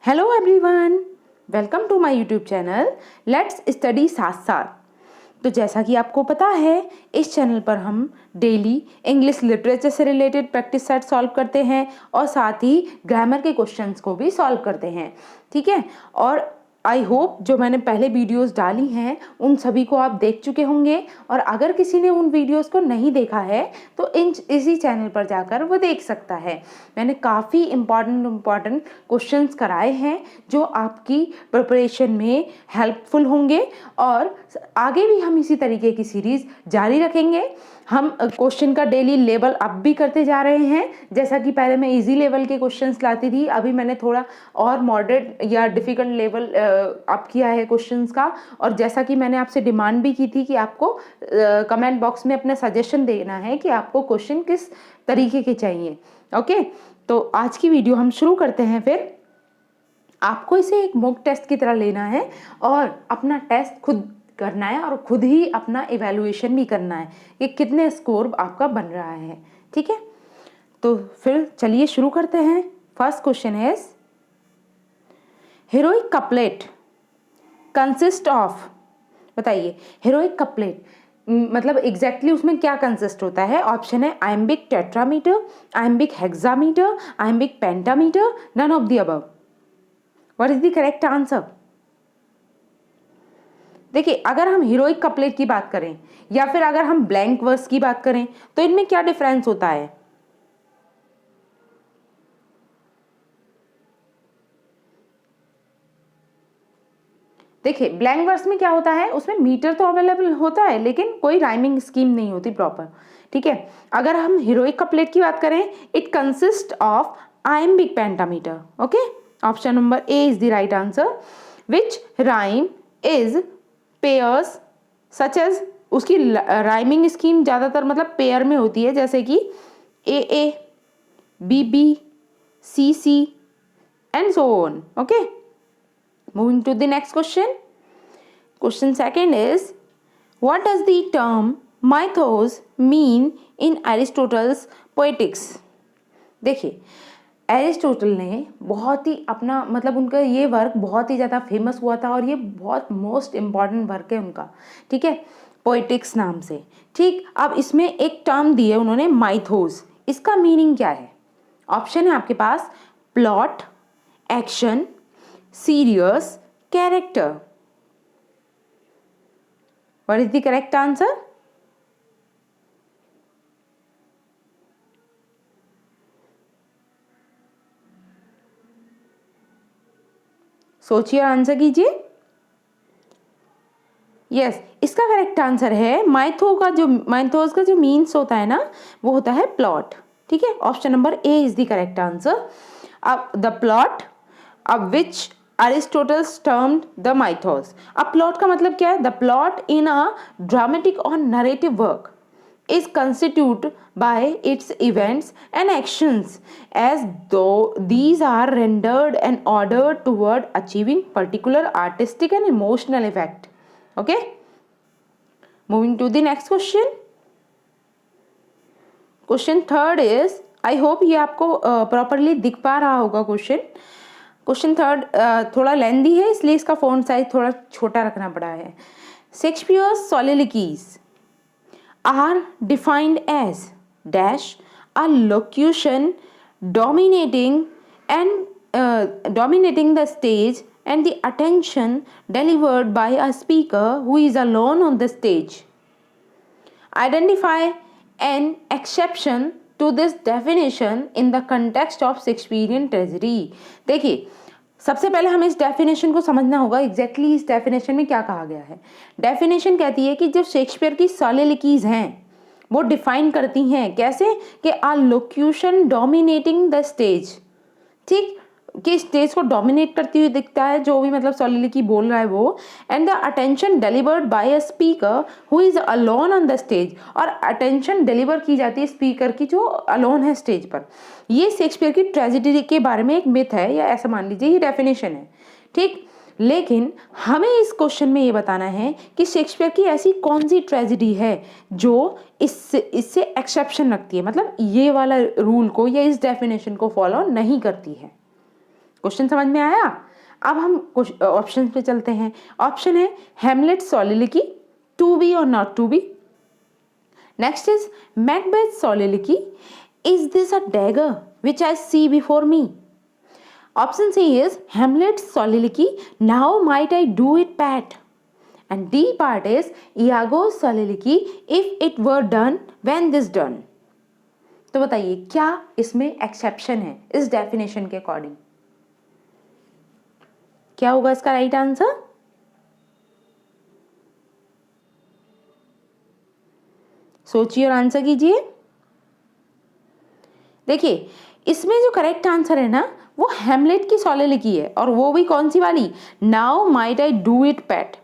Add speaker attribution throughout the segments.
Speaker 1: Hello everyone, welcome to my YouTube channel let's study साथ साथ। तो जैसा कि आपको पता है, इस चैनल पर हम डेली इंग्लिश लिटरेचर से रिलेटेड प्रैक्टिस सेट सॉल्व करते हैं और साथ ही ग्रामर के क्वेश्चंस को भी सॉल्व करते हैं। ठीक है, और आई होप जो मैंने पहले वीडियोस डाली हैं उन सभी को आप देख चुके होंगे, और अगर किसी ने उन वीडियोस को नहीं देखा है तो इसी चैनल पर जाकर वो देख सकता है। मैंने काफ़ी इम्पॉर्टेंट क्वेश्चंस कराए हैं जो आपकी प्रिपरेशन में हेल्पफुल होंगे, और आगे भी हम इसी तरीके की सीरीज़ जारी रखेंगे। हम क्वेश्चन का डेली लेवल अप भी करते जा रहे हैं। जैसा कि पहले मैं इजी लेवल के क्वेश्चंस लाती थी, अभी मैंने थोड़ा और मॉडरेट या डिफ़िकल्ट लेवल अप किया है क्वेश्चंस का। और जैसा कि मैंने आपसे डिमांड भी की थी कि आपको कमेंट बॉक्स में अपना सजेशन देना है कि आपको क्वेश्चन किस तरीके के चाहिए। ओके, तो आज की वीडियो हम शुरू करते हैं। फिर आपको इसे एक मॉक टेस्ट की तरह लेना है और अपना टेस्ट खुद करना है और खुद ही अपना इवैल्यूएशन भी करना है कि कितने स्कोर आपका बन रहा है। ठीक है, तो फिर चलिए शुरू करते हैं। First question is heroic couplet consist of, बताइए हीरोइक कपलेट मतलब एग्जैक्टली उसमें क्या कंसिस्ट होता है। ऑप्शन है iambic tetrameter, iambic hexameter, iambic pentameter, none of the above. What is the correct answer? देखिए, अगर हम हीरोइक कपलेट की बात करें या फिर अगर हम ब्लैंक वर्स की बात करें तो इनमें क्या डिफरेंस होता है। देखिए, ब्लैंक वर्स में क्या होता है, उसमें मीटर तो अवेलेबल होता है लेकिन कोई राइमिंग स्कीम नहीं होती प्रॉपर। ठीक है, अगर हम हीरोइक कपलेट की बात करें, it consist of iambic pentameter. Okay, option number A is the right answer, which rhyme is pairs such as, उसकी राइमिंग स्कीम ज़्यादातर मतलब पेयर में होती है, जैसे कि A B B C C and so on. Okay, moving to the next question. Question second is, what does the term mythos mean in Aristotle's poetics? देखिए, Aristotle ने बहुत ही अपना मतलब उनका ये वर्क बहुत ही ज़्यादा फेमस हुआ था और ये बहुत मोस्ट इम्पॉर्टेंट वर्क है उनका। ठीक है, पोइटिक्स नाम से। ठीक, अब इसमें एक टर्म दी है उन्होंने माइथोस, इसका मीनिंग क्या है? ऑप्शन है आपके पास plot, action, serious, character. What is the correct answer? सोचिए, आंसर कीजिए। यस, इसका करेक्ट आंसर है माइथोस का जो मीन्स होता है ना, वो होता है प्लॉट। ठीक है, option number A is the correct answer. अब द प्लॉट अब which Aristotle termed the mythos. अब प्लॉट का मतलब क्या है? The plot in a dramatic और narrative work is constituted by its events and actions as though these are rendered and ordered toward achieving particular artistic and emotional effect. Okay, moving to the next question. Question third is, I hope ये आपको properly दिख पा रहा होगा question. Question third थोड़ा लेंदी है इसलिए इसका फॉन्ट साइज थोड़ा छोटा रखना पड़ा है। Shakespeare's soliloquies are defined as dash a locution dominating the stage and the attention delivered by a speaker who is alone on the stage. Identify an exception to this definition in the context of Shakespearean tragedy. देखिए, सबसे पहले हमें इस definition को समझना होगा exactly इस definition में क्या कहा गया है। डेफिनेशन कहती है कि जो शेक्सपियर की soliloquies हैं वो डिफाइन करती हैं कैसे कि आ लोक्यूशन डोमिनेटिंग द स्टेज। ठीक, कि स्टेज को डोमिनेट करती हुई दिखता है जो भी मतलब soliloquy बोल रहा है वो, and the attention delivered by a speaker who is alone on the stage, और अटेंशन डिलीवर की जाती है स्पीकर की जो अलोन है स्टेज पर। ये शेक्सपियर की ट्रेजेडी के बारे में एक मिथ है, या ऐसा मान लीजिए ये डेफिनेशन है। ठीक, लेकिन हमें इस क्वेश्चन में ये बताना है कि शेक्सपियर की ऐसी कौन सी ट्रेजेडी है जो इससे एक्सेप्शन रखती है, मतलब ये वाला रूल को या इस डेफिनेशन को फॉलो नहीं करती है। क्वेश्चन समझ में आया? अब हम ऑप्शन पे चलते हैं। ऑप्शन है हेमलेट सोलिलिकी, टू बी और not to be. Next is Macbeth soliloquy, is this a dagger which I see before me. Option C is Hamlet soliloquy, now might I do it pat. And D part is Iago's soliloquy, if it were done, when this done। तो बताइए क्या इसमें exception है इस definition के according? क्या होगा इसका राइट आंसर? सोचिए और आंसर कीजिए। देखिए इसमें जो करेक्ट आंसर है ना वो हेमलेट की सोलिलोक्वी है, और वो भी कौन सी वाली? Now might I do it PAT.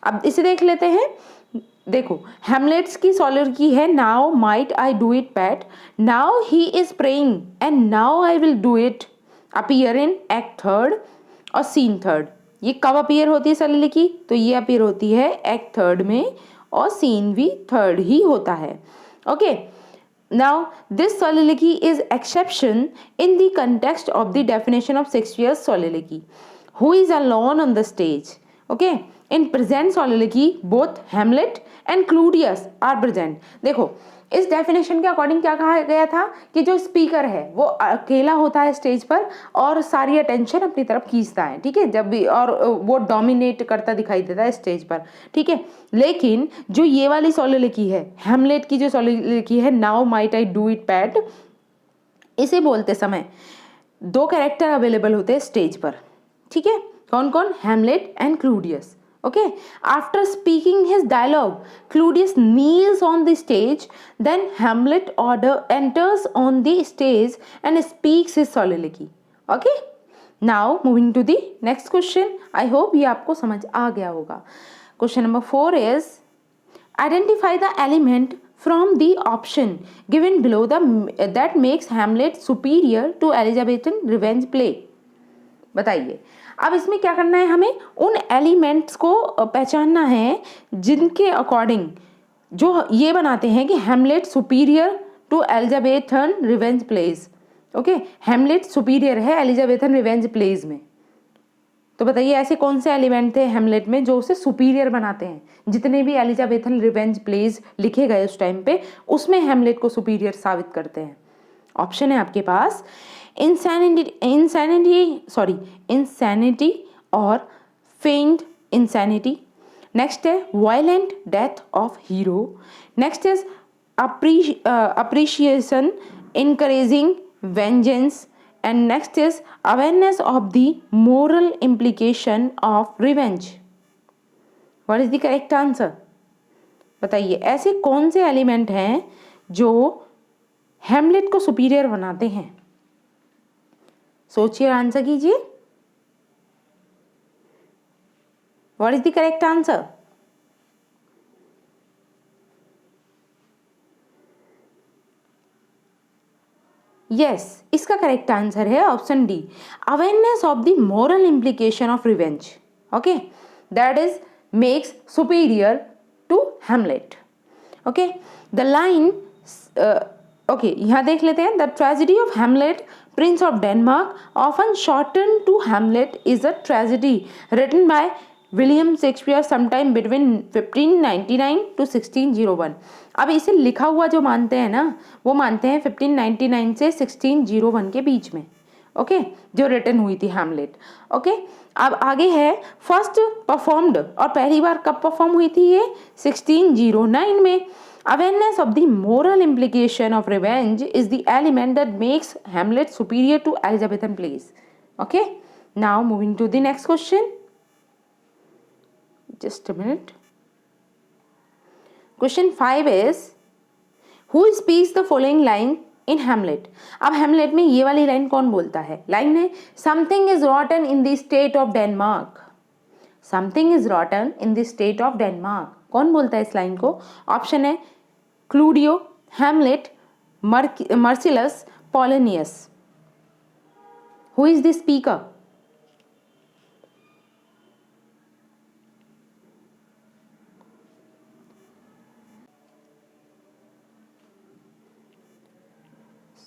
Speaker 1: अब इसे देख लेते हैं। देखो हेमलेट्स की सोलिलोक्वी है now might I do it PAT, now he is praying and now I will do it appear in act third और सीन थर्ड। ये कब अपीयर होती है सोलिलोक्वी? तो ये अपीयर होती है एक्ट थर्ड में और सीन भी थर्ड ही होता है। Okay, now this soliloquy is exception in the context of the definition of Shakespeare's soliloquy, who is alone on the stage। okay, in present soliloquy both Hamlet and Claudius are present। देखो इस definition के according क्या कहा गया था कि जो speaker है वो अकेला होता है स्टेज पर और सारी अटेंशन अपनी तरफ खींचता है, ठीक है, जब भी, और वो डोमिनेट करता दिखाई देता है स्टेज पर, ठीक है। लेकिन जो ये वाली सोलिलोक्वी है, हेमलेट की जो सोलिलोक्वी है now might I do it PAT, इसे बोलते समय दो कैरेक्टर अवेलेबल होते हैं स्टेज पर, ठीक है। कौन कौन? Hamlet and Claudius. Okay, after speaking his dialogue, Claudius kneels on the stage, then Hamlet enters on the stage and speaks his soliloquy। Okay, now moving to the next question। I hope ये आपको समझ आ गया होगा। Question number 4 is identify the element from the option given below that makes Hamlet superior to Elizabethan revenge play। बताइए अब इसमें क्या करना है, हमें उन एलिमेंट्स को पहचानना है जिनके अकॉर्डिंग जो ये बनाते हैं कि Hamlet superior to Elizabethan revenge plays. Okay, Hamlet superior है एलिजाबेथन रिवेंज प्लेज में। तो बताइए ऐसे कौन से एलिमेंट थे हेमलेट में जो उसे सुपीरियर बनाते हैं? जितने भी एलिजाबेथन रिवेंज प्लेज लिखे गए उस टाइम पे उसमें हेमलेट को सुपीरियर साबित करते हैं। ऑप्शन है आपके पास इंसैनिटी और फेंड इंसैनिटी। नेक्स्ट है violent death of hero. Next is appreciation encouraging vengeance, and next is awareness of the moral implication of revenge। what is the correct answer? बताइए ऐसे कौन से एलिमेंट हैं जो हेमलेट को सुपीरियर बनाते हैं? सोचिए आंसर कीजिए। What is the correct answer? Yes, इसका करेक्ट आंसर है option D, awareness of the moral implication of revenge. Okay, that is makes superior to Hamlet. Okay, the line, okay यहाँ देख लेते हैं। The tragedy of Hamlet prince of Denmark often shorten to Hamlet is a tragedy written by William Shakespeare sometime between 1599 to 1601। अब इसे लिखा हुआ जो मानते हैं ना वो मानते हैं 1599 से 1601 के बीच में। ओके, जो रिटन हुई थी हेमलेट। ओके, अब आगे है फर्स्ट परफॉर्म्ड, और पहली बार कब परफॉर्म हुई थी ये? 1609 में। Awareness of the moral implication of revenge is the element that makes Hamlet superior to Elizabethan plays. Okay, now moving to the next question. Just a minute। Question 5 is who speaks the following line in Hamlet। अब हेमलेट में ये वाली line कौन बोलता है? Line है something is rotten in the state of Denmark. Something is rotten in the state of Denmark, कौन बोलता है इस लाइन को? ऑप्शन है Claudio, Hamlet, Marcellus, Polonius. Who is the speaker?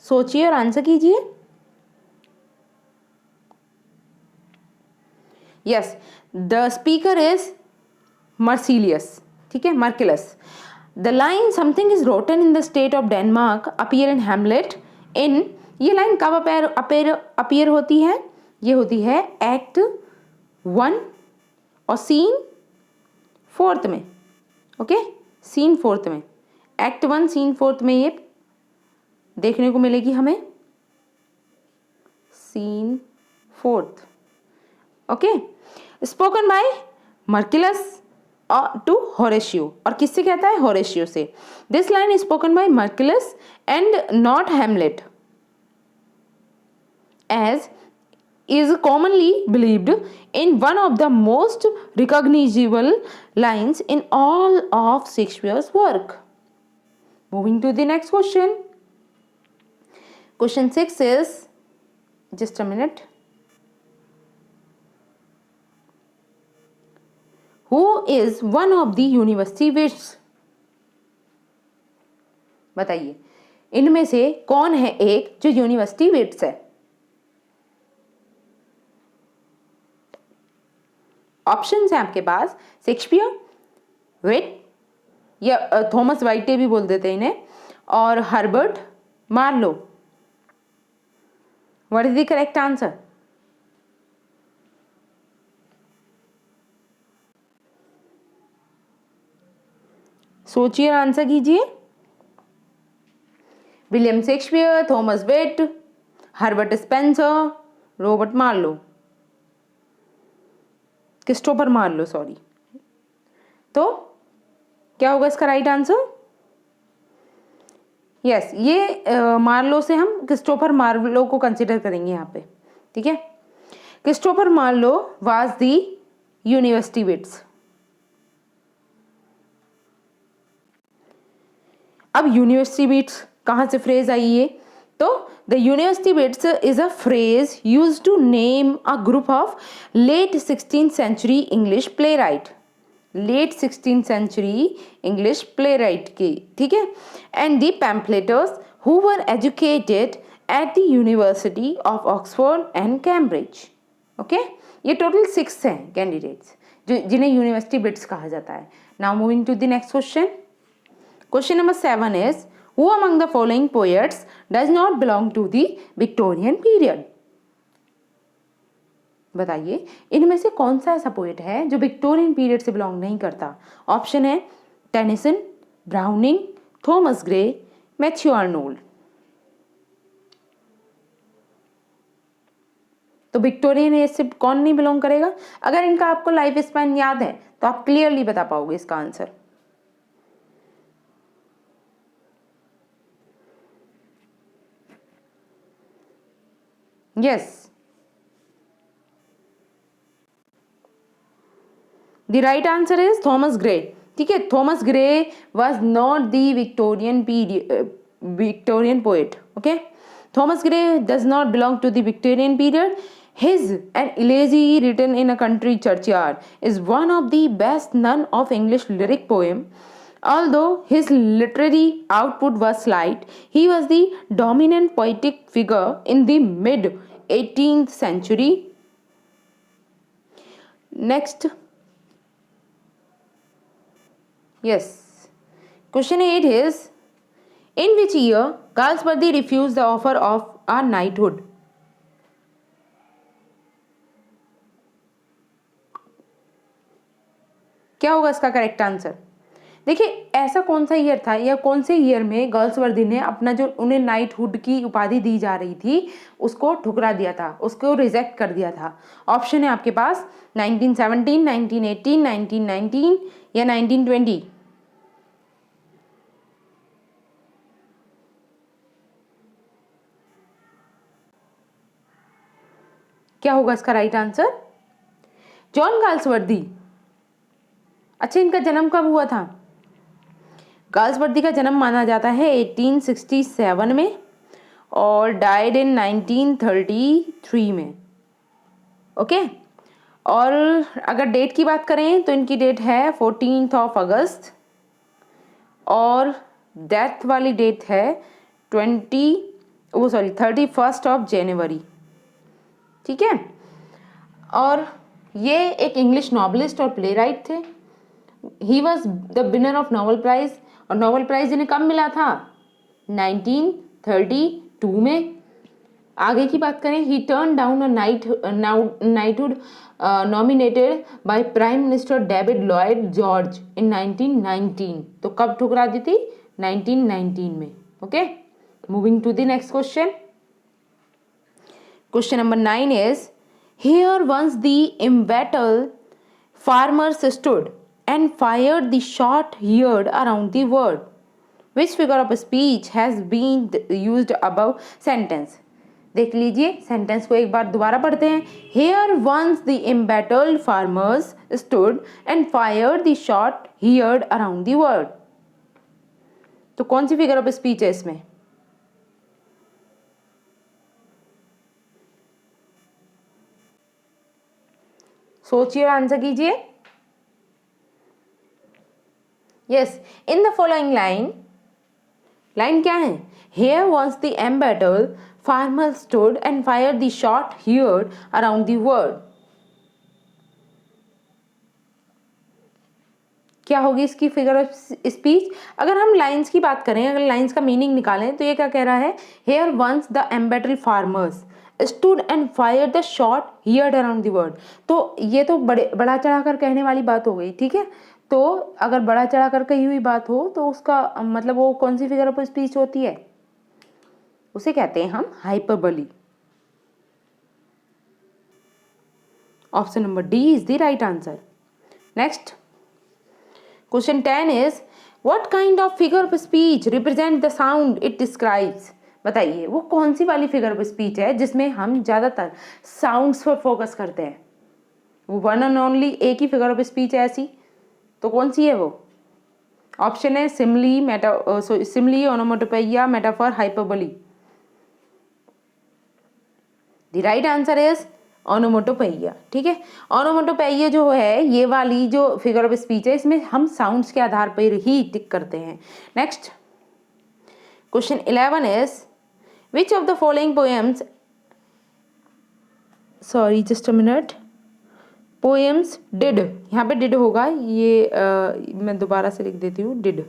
Speaker 1: सोचिए और आंसर कीजिए। Yes, the speaker is Marcellus, ठीक है, Marcellus. The line something is rotten in the state of Denmark appear in Hamlet in, ये लाइन कब अपीयर होती है? ये होती है एक्ट 1 और सीन 4 में, ओके, सीन 4 में, एक्ट 1 सीन 4 में ये देखने को मिलेगी हमें, scene 4, okay. Spoken by Marcellus to Horatio, और किससे कहता है? होरेशियो से। This line is spoken by Marcellus and not Hamlet, as is commonly believed in one of the most recognizable lines in all of Shakespeare's work. Moving to the next question. Question 6 is, just a minute. Who is one of the university wits? बताइए, इनमें से कौन है एक जो university wits है? Options हैं आपके पास, शेक्सपियर, विट, या थॉमस वाइटे भी बोल देते हैं इन्हें, और Herbert Marlowe. What is the correct answer? सोचिए, आंसर कीजिए। William Shakespeare, Thomas Wyatt, Herbert Spencer, Robert Marlowe, Christopher Marlowe, sorry. तो क्या होगा इसका राइट आंसर? यस, ये मार्लो से हम क्रिस्टोफर मार्लो को कंसिडर करेंगे यहाँ पे, ठीक है। Christopher Marlowe was the university wits. अब यूनिवर्सिटी विट्स कहाँ से फ्रेज आई है? तो the university wits is a phrase used to name a group of late 16th century English playwright, late 16th century English playwright की, ठीक है, and the pamphleteers who were educated at the university of Oxford and Cambridge, okay. ये total 6 हैं candidates जो जिन्हें university wits कहा जाता है। Now moving to the next question. Question number 7 is, who among the following poets does not belong to the Victorian period? बताइए, इनमें से कौन सा ऐसा पोएट है जो विक्टोरियन पीरियड से बिलोंग नहीं करता? ऑप्शन है Tennyson, browning, Thomas Gray, Matthew Arnold. तो विक्टोरियन एज से कौन नहीं बिलोंग करेगा? अगर इनका आपको लाइफ स्पैन याद है तो आप क्लियरली बता पाओगे इसका answer. Yes, the right answer is Thomas Gray, ठीक है। Thomas Gray was not the Victorian period, Victorian poet, okay. Thomas Gray does not belong to the Victorian period. His An Elegy Written in a Country Churchyard is one of the best known of English lyric poem. Although his literary output was slight, he was the dominant poetic figure in the mid 18th century. Next, yes, question 8 is, in which year Galsworthy refused the offer of a knighthood? क्या होगा इसका correct answer? देखिए, ऐसा कौन सा year था या कौन से ईयर में गर्ल्सवर्दी ने अपना जो उन्हें नाइटहुड की उपाधि दी जा रही थी उसको ठुकरा दिया था, उसको रिजेक्ट कर दिया था? ऑप्शन है आपके पास 1917, 1918, 1919 या 1920। क्या होगा इसका राइट आंसर? John Galsworthy. अच्छा, इनका जन्म कब हुआ था? गाल्सवर्दी का जन्म माना जाता है 1867 में और डाइड इन 1933 में, ओके। और अगर डेट की बात करें तो इनकी डेट है 14 अगस्त और डेथ वाली डेट है 31 जनवरी, ठीक है। और ये एक इंग्लिश नॉवलिस्ट और प्ले राइट थे। He was the winner of Nobel prize, और नोबेल प्राइज इन्हें कब मिला था? 1932 में। आगे की बात करें, he turn down a knighthood nominated by prime minister David Lloyd George in 1919। तो कब ठुकरा दी थी? 1919 में। Okay, moving to the next question. Question number 9 is, here once the embattled farmers stood and fired the shot heard around the world. Which figure of speech has been used above sentence? देख लीजिए, sentence को एक बार दोबारा पढ़ते हैं। Here once the embattled farmers stood and fired the shot heard around the world. तो कौन सी figure of speech है इसमें? सोचिए और आंसर कीजिए। Yes, in the following line, line क्या है? Here was the embattled farmer stood and fired the shot heard around the world. क्या होगी इसकी फिगर ऑफ स्पीच? अगर हम लाइंस की बात करें, अगर लाइंस का मीनिंग निकालें तो ये क्या कह रहा है? Here once the embattled farmers stood and fired the shot heard around the world. तो ये तो बड़ा चढ़ाकर कहने वाली बात हो गई, ठीक है। तो अगर बड़ा चढ़ाकर कही हुई बात हो तो उसका मतलब वो कौन सी फिगर ऑफ स्पीच होती है? उसे कहते हैं हम hyperbole. Option number D is the right answer. Next question 10 is, what kind of figure of speech represent the sound it describes? बताइए वो कौन सी वाली फिगर ऑफ स्पीच है जिसमें हम ज्यादातर साउंड्स पर फोकस करते हैं? वो वन एंड ओनली एक ही फिगर ऑफ स्पीच है ऐसी, तो कौन सी है वो? ऑप्शन है simile, onomatopoeia, metaphor, hyperbole. The right answer is onomatopoeia. ठीक है, ओनोमेटोपोइया जो है, ये वाली जो फिगर ऑफ स्पीच है, इसमें हम साउंड्स के आधार पर ही टिक करते हैं। Next question 11 is, which of the following poems, sorry just a minute, poems did, यहाँ पे डिड होगा, ये मैं दोबारा से लिख देती हूँ, डिड।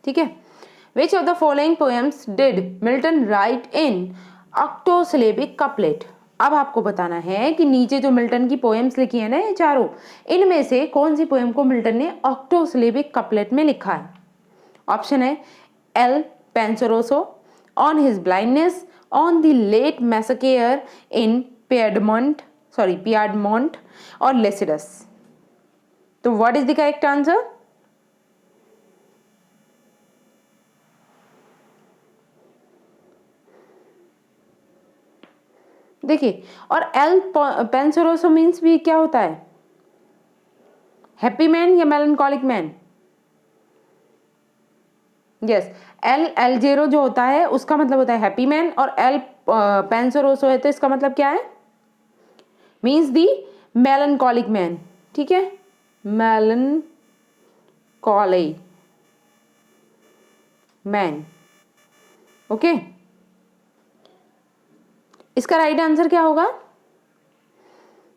Speaker 1: ठीक है, which of the following poems did Milton write in octosyllabic couplet? अब आपको बताना है कि नीचे जो मिल्टन की पोएम्स लिखी है ना ये चारों, इनमें से कौन सी पोएम को मिल्टन ने ऑक्टोसिलेबिक कपलेट में लिखा है? ऑप्शन है Il Penseroso, on his blindness, on the late massacre in Piedmont और लेसिडस। तो what is the correct answer? देखिए, और एल पेंसरोसो मीन्स भी क्या होता है? हैप्पी मैन या melancholic man? Yes, L Allegro जो होता है उसका मतलब होता है हैप्पी मैन, और एल पेंसरोसो है तो इसका मतलब क्या है? Means the melancholic man. ठीक है, मेलनकॉली मैन। ओके, इसका राइट आंसर क्या होगा?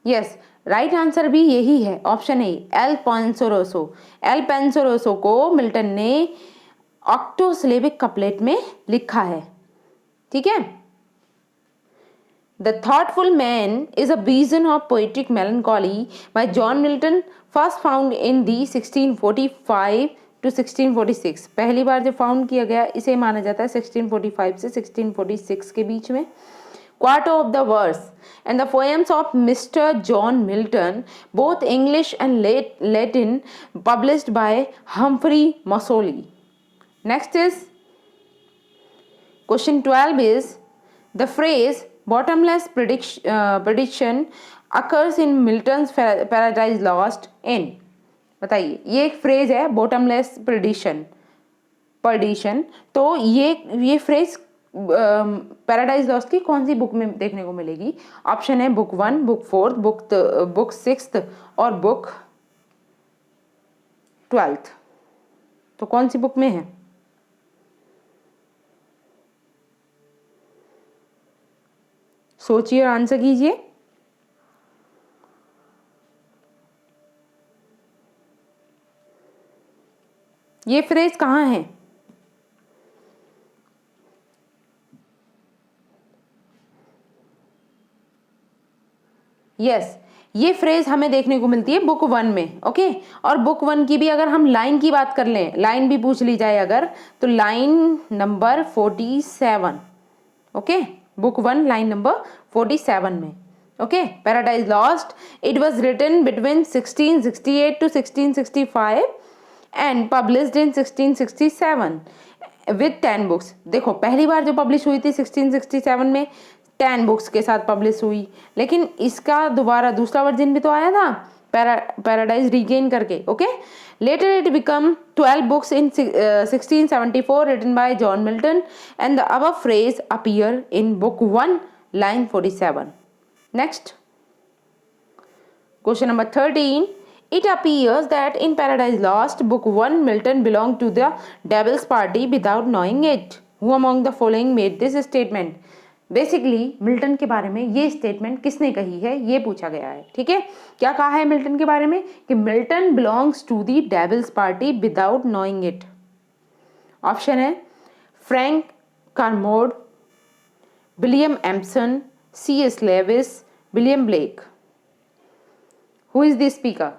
Speaker 1: यस, राइट आंसर भी यही है, ऑप्शन ए एल पेंसरोसो। एल पेंसरोसो को मिल्टन ने ऑक्टोसिलेबिक कपलेट में लिखा है। ठीक है, the thoughtful man is a vision of poetic melancholy bye John Milton, first found in the 1645 to 1646। पहली बार जब फाउंड किया गया इसे माना जाता है 1645 से 1646 के बीच में। Quarto of the verse and the poems of Mr. John Milton, both English and Latin, published by Humphrey Macaulay. Next is question 12 is, the phrase bottomless prediction occurs in Milton's Paradise Lost in। बताइए, ये एक phrase है bottomless perdition, तो ये phrase paradise lost की कौन सी book में देखने को मिलेगी? ऑप्शन है बुक 1, बुक 4, बुक 6 और बुक 12। तो कौन सी बुक में है? सोचिए और आंसर कीजिए। ये फ्रेज कहाँ है? यस, ये फ्रेज हमें देखने को मिलती है बुक 1 में। ओके, और बुक 1 की भी अगर हम लाइन की बात कर लें, लाइन भी पूछ ली जाए अगर, तो line number 47। Okay, book 1 line number 47 में। Okay, paradise lost, it was written between 1668 to 1665 and published in 1667 with 10 books. देखो, पहली बार जो पब्लिश हुई थी 1667 में 10 बुक्स के साथ पब्लिश हुई, लेकिन इसका दोबारा दूसरा वर्जन भी तो आया था पैराडाइज रीगेन करके। Okay, later it become 12 books in 1674 written by John Milton, and the above phrase appear in book 1 line 47. Next, question number 13. It appears that in Paradise Lost, book 1, Milton belonged to the Devil's Party without knowing it. Who among the following made this statement? Basically Milton के बारे में ये statement किसने कही है, ये पूछा गया है। ठीक है, क्या कहा है मिल्टन के बारे में कि Milton belongs to the devil's party without knowing it. Option है Frank Kermode, William Empson, C.S. Lewis, William Blake. Who is the speaker?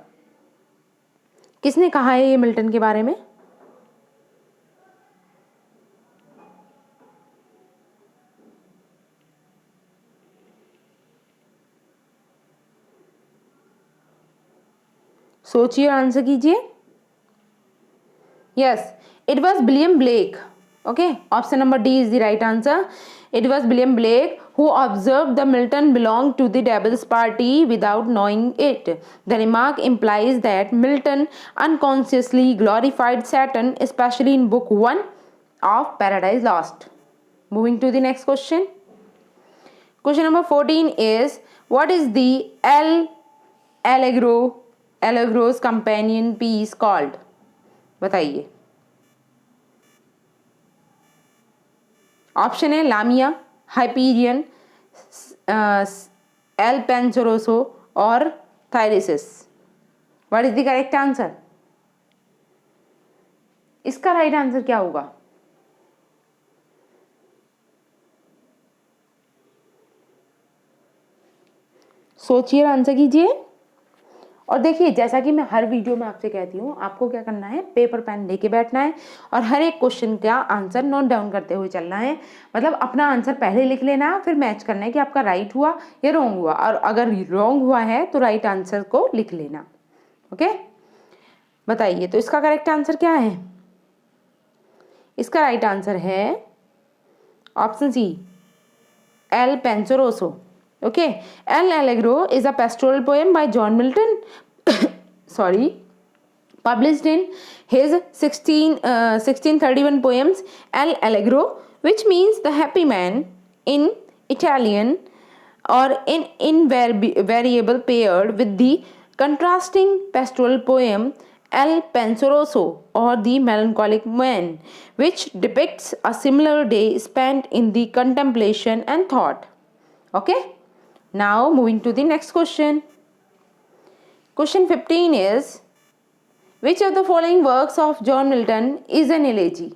Speaker 1: किसने कहा है ये मिल्टन के बारे में? सोचिए, आंसर कीजिए। Yes, it was William Blake. Okay, option number D is the right answer. It was William Blake who observed the Milton belonged to the Devil's Party without knowing it. The remark implies that Milton unconsciously glorified Satan, especially in book 1 of Paradise Lost. Moving to the next question. Question number 14 is, what is the Allegro's companion piece called? बताइए। Option है Lamia, Hyperion, Il Penseroso और Thyrsis. What is the correct answer? इसका right answer क्या होगा? सोचिए, answer कीजिए। और देखिए, जैसा कि मैं हर वीडियो में आपसे कहती हूँ, आपको क्या करना है, पेपर पेन लेके बैठना है और हर एक क्वेश्चन का आंसर नोट डाउन करते हुए चलना है। मतलब अपना आंसर पहले लिख लेना है, फिर मैच करना है कि आपका राइट हुआ या रॉन्ग हुआ, और अगर रॉन्ग हुआ है तो राइट आंसर को लिख लेना। ओके, बताइए, तो इसका करेक्ट आंसर क्या है? इसका राइट आंसर है option C, Il Penseroso. Okay, El Allegro is a pastoral poem by John Milton, published in his 1631 poems El Allegro, which means the happy man in Italian, or in invariable paired with the contrasting pastoral poem El Penseroso, or the melancholic man, which depicts a similar day spent in the contemplation and thought. Okay. Now moving to the next question. Question 15 is, which of the following works of John Milton is an elegy?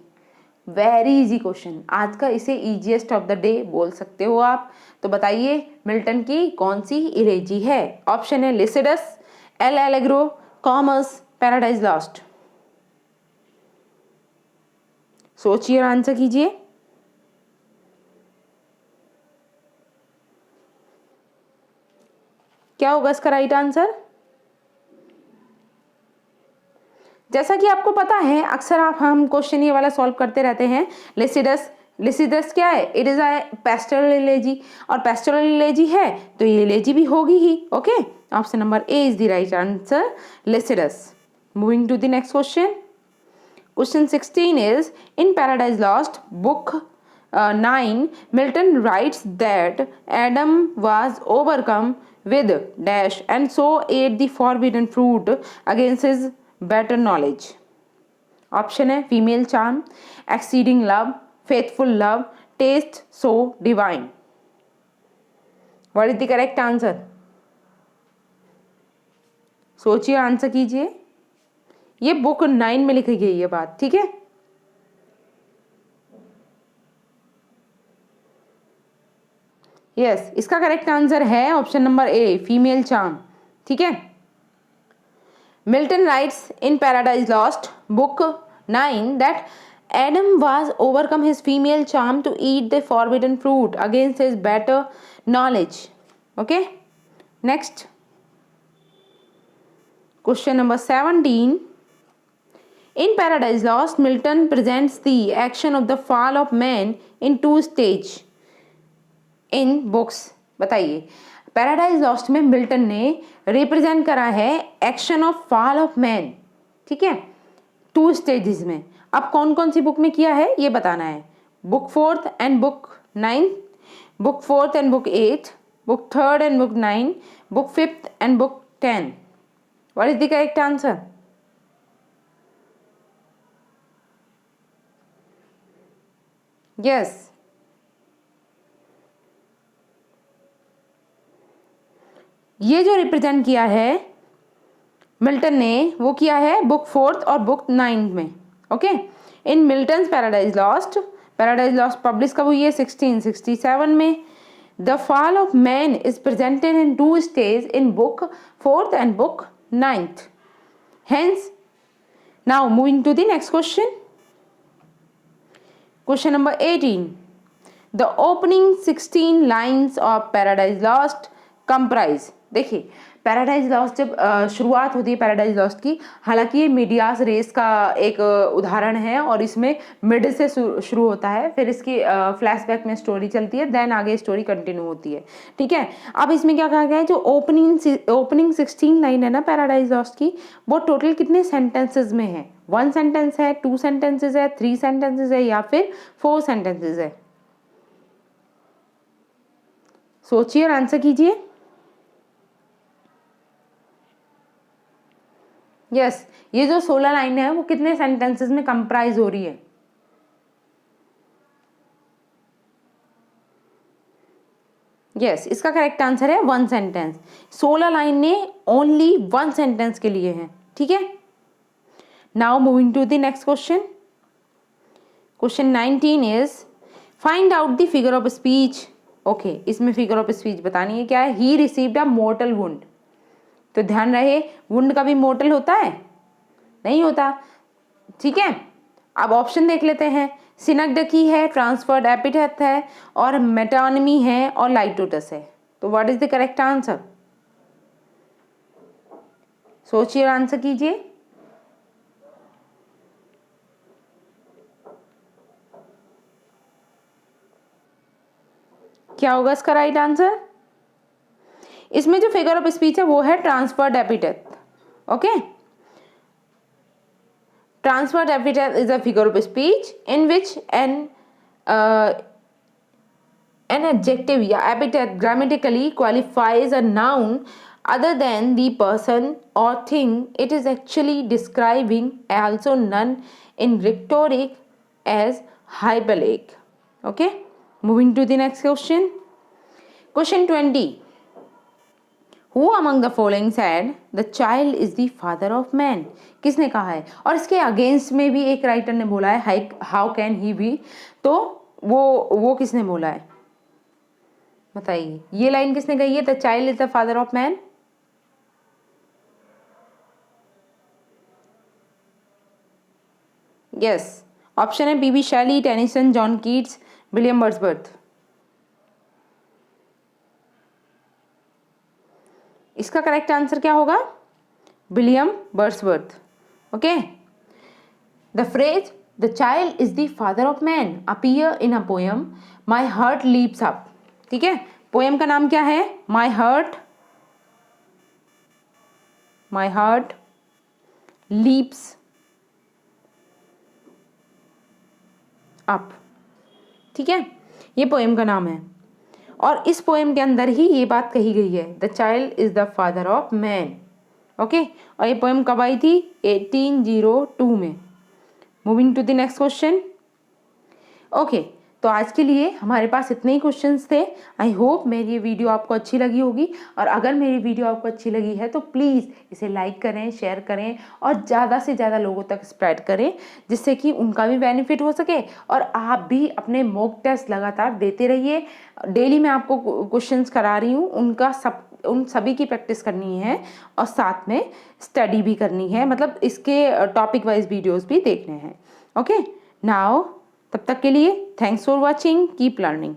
Speaker 1: Very easy question. आज का इसे easiest of the day बोल सकते हो आप। तो बताइए, Milton की कौन सी इलेजी है? ऑप्शन है Lycidas, L allegro, commerce, paradise lost. सोचिए और आंसर कीजिए। क्या होगा इसका राइट आंसर? जैसा कि आपको पता है, अक्सर हम क्वेश्चन ये वाला सॉल्व करते रहते हैं। लिसिडस क्या है? It is a pastoral elegy, और पेस्टोरल इलेजी है तो ये इलेजी भी होगी ही। Okay, option number A is the right answer, Lycidas. Moving to the next question. Question 16 is, in Paradise Lost, book 9, Milton writes that Adam was overcome with dash and so ate the forbidden fruit against his better knowledge. Option है female charm, exceeding love, faithful love, taste so divine. What is the correct answer? सोचिए, answer कीजिए। ये book 9 में लिखी गई है बात, ठीक है। यस, इसका करेक्ट आंसर है ऑप्शन नंबर ए, फीमेल चार्म, ठीक है। Milton rights in paradise lost book 9 that Adam was overcome his female charm to eat the forbidden fruit against his better knowledge. Okay, next question number 17. In Paradise Lost, Milton presents the action of the fall of man in 2 stages in books. बताइए, paradise lost में Milton ने represent करा है action of fall of man, ठीक है, 2 stages में। अब कौन कौन सी बुक में किया है ये बताना है। Book 4th and book 9, book 4th and book 8, book 3rd and book 9, book 5th and book 10। What is the correct answer? Yes, ये जो रिप्रेजेंट किया है मिल्टन ने वो किया है बुक 4th और बुक 9 में। Okay, in Milton's paradise lost publish कब हुई है? 1667 में। The fall of man is presented in 2 stage in book 4th and book 9th। Hence now moving to the next question, question number 18। The opening 16 lines of paradise lost comprise. देखिए, paradise lost जब शुरुआत होती है paradise lost की, हालांकि ये medias race का एक उदाहरण है और इसमें मिड से शुरू होता है, फिर इसकी फ्लैशबैक में स्टोरी चलती है, देन आगे स्टोरी कंटिन्यू होती है, ठीक है। अब इसमें क्या कहा गया है, जो ओपनिंग 16 लाइन है ना पैराडाइज लॉस्ट की, वो टोटल कितने सेंटेंसेज में है? 1 सेंटेंस है, 2 सेंटेंसेज है, 3 सेंटेंसेज है या फिर 4 सेंटेंसेज है? सोचिए और आंसर कीजिए। यस, ये जो 16 लाइन है वो कितने सेंटेंसेस में कंप्राइज हो रही है? यस, इसका करेक्ट आंसर है 1 सेंटेंस। 16 लाइन ने ओनली 1 सेंटेंस के लिए है, ठीक है। Now moving to the next question, question 19 is find out the figure of speech. Okay, इसमें फिगर ऑफ स्पीच बतानी है क्या है। He received a mortal wound, तो ध्यान रहे वुंड का भी मोर्टल होता है? नहीं होता, ठीक है। अब ऑप्शन देख लेते हैं। सिनगडकी है, ट्रांसफर्ड एपिथेट है, और मेटानिमी है, और लाइटोटस है। तो what is the correct answer? सोचिए और आंसर कीजिए। क्या होगा इसका राइट आंसर? इसमें जो फिगर ऑफ स्पीच है वो है transferred epithet. Okay, transferred epithet is a figure of speech in which N adjective या epithet grammatically qualifies a noun other than the person or thing it is actually describing, also known in rhetoric as hyperbolic. Okay, moving to the next question, question 20. Who among the following said the child is the father of man? किसने कहा है? और इसके against में भी एक writer ने बोला है हाउ कैन ही बी, तो वो किसने बोला है बताइए। ये लाइन किसने कही है? The child is the father of man. Yes, option है बीबी शैली, Tennyson, John Keats, William Wordsworth. इसका करेक्ट आंसर क्या होगा? William Wordsworth. Okay, the phrase the child is the father of man appear in a poem my heart leaps up. ठीक है, poem का नाम क्या है? My heart leaps up. ठीक है, ये पोएम का नाम है और इस पोएम के अंदर ही ये बात कही गई है, the child is the father of man. Okay, और ये पोएम कब आई थी? 1802 में। Moving to the next question. Okay, तो आज के लिए हमारे पास इतने ही क्वेश्चंस थे। आई होप मेरी ये वीडियो आपको अच्छी लगी होगी, और अगर मेरी वीडियो आपको अच्छी लगी है तो प्लीज़ इसे लाइक करें, शेयर करें और ज़्यादा से ज़्यादा लोगों तक स्प्रेड करें, जिससे कि उनका भी बेनिफिट हो सके और आप भी अपने मॉक टेस्ट लगातार देते रहिए। डेली मैं आपको क्वेश्चंस करा रही हूँ, उन सभी की प्रैक्टिस करनी है और साथ में स्टडी भी करनी है, मतलब इसके टॉपिक वाइज वीडियोस भी देखने हैं। ओके, नाउ तब तक के लिए thanks for watching, keep learning.